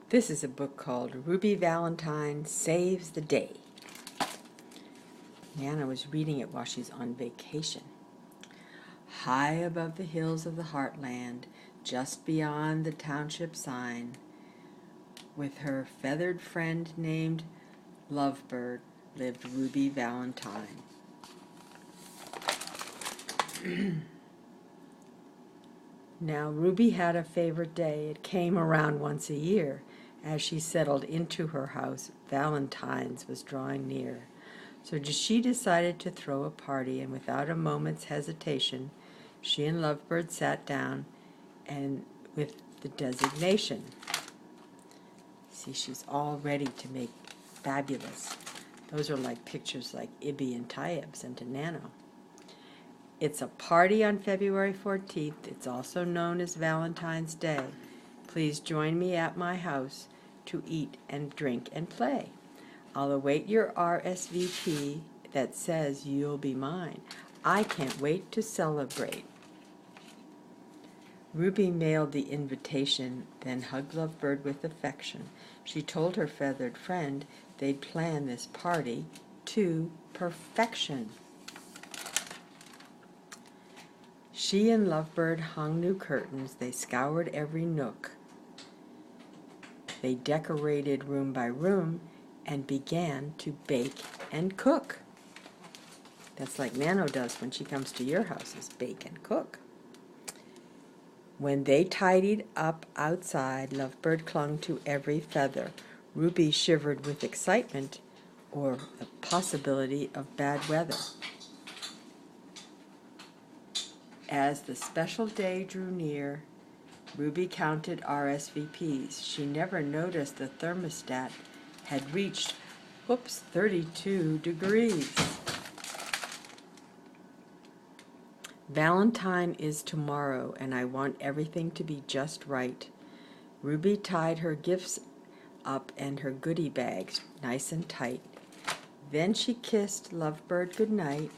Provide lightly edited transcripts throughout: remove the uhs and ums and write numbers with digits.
This is a book called Ruby Valentine Saves the Day. Nana was reading it while she's on vacation. High above the hills of the heartland, just beyond the township sign, with her feathered friend named Lovebird, lived Ruby Valentine. Now, Ruby had a favorite day. It came around once a year. As she settled into her house, Valentine's was drawing near. So she decided to throw a party, and without a moment's hesitation, she and Lovebird sat down and with the designation. See, she's all ready to make fabulous. Those are like pictures like Ibby and Tayeb sent to Nano. It's a party on February 14th. It's also known as Valentine's Day. Please join me at my house to eat and drink and play. I'll await your RSVP that says you'll be mine. I can't wait to celebrate. Ruby mailed the invitation, then hugged Lovebird with affection. She told her feathered friend they'd plan this party to perfection. She and Lovebird hung new curtains. They scoured every nook. They decorated room by room and began to bake and cook. That's like Nano does when she comes to your house, is bake and cook. When they tidied up outside, Lovebird clung to every feather. Ruby shivered with excitement or the possibility of bad weather. As the special day drew near, Ruby counted RSVPs. She never noticed the thermostat had reached, 32 degrees. Valentine is tomorrow, and I want everything to be just right. Ruby tied her gifts up and her goodie bags nice and tight. Then she kissed Lovebird goodnight.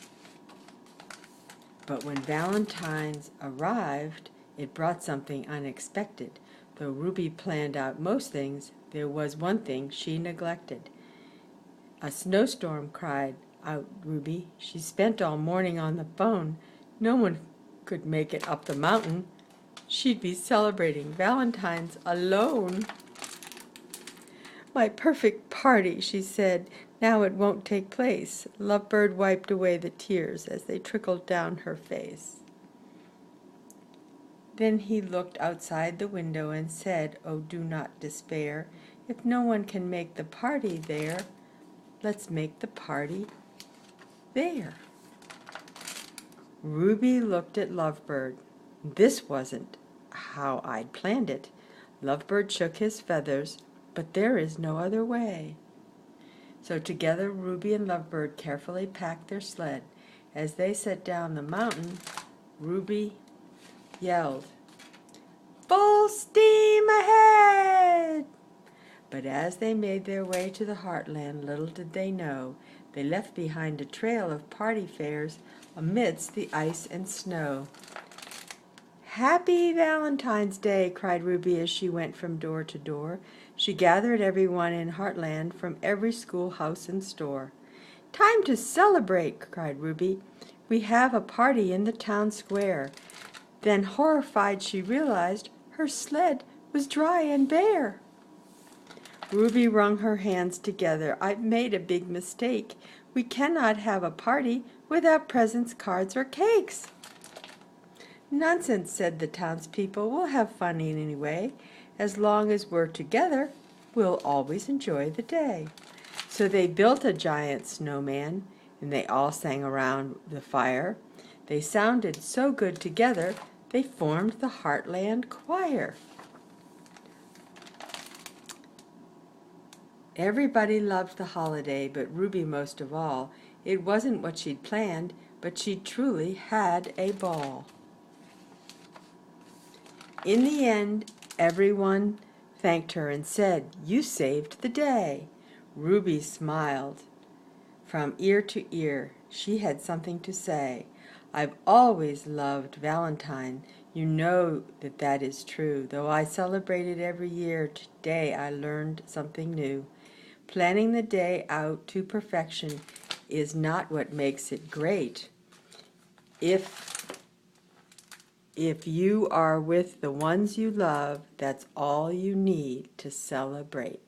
But when Valentine's arrived, it brought something unexpected. Though Ruby planned out most things, there was one thing she neglected. A snowstorm, cried out Ruby. She spent all morning on the phone. No one could make it up the mountain. She'd be celebrating Valentine's alone. My perfect party, she said. Now it won't take place. Lovebird wiped away the tears as they trickled down her face. Then he looked outside the window and said, "Oh, do not despair. If no one can make the party there, let's make the party there." Ruby looked at Lovebird. This wasn't how I'd planned it. Lovebird shook his feathers, but there is no other way. So together Ruby and Lovebird carefully packed their sled. As they set down the mountain, Ruby yelled, "Full steam ahead!" But as they made their way to the heartland, little did they know, they left behind a trail of party fares amidst the ice and snow. "Happy Valentine's Day!" cried Ruby as she went from door to door. She gathered everyone in Heartland from every schoolhouse and store. "Time to celebrate!" cried Ruby. "We have a party in the town square." Then, horrified, she realized her sled was dry and bare. Ruby wrung her hands together. "I've made a big mistake. We cannot have a party without presents, cards, or cakes." "Nonsense," said the townspeople. "We'll have fun anyway. As long as we're together, we'll always enjoy the day." So they built a giant snowman, and they all sang around the fire. They sounded so good together, they formed the Heartland Choir. Everybody loved the holiday, but Ruby most of all. It wasn't what she'd planned, but she truly had a ball. In the end, everyone thanked her and said, "You saved the day." Ruby smiled from ear to ear. She had something to say. "I've always loved Valentine. You know that that is true. Though I celebrate it every year, today I learned something new. Planning the day out to perfection is not what makes it great. If you are with the ones you love, that's all you need to celebrate.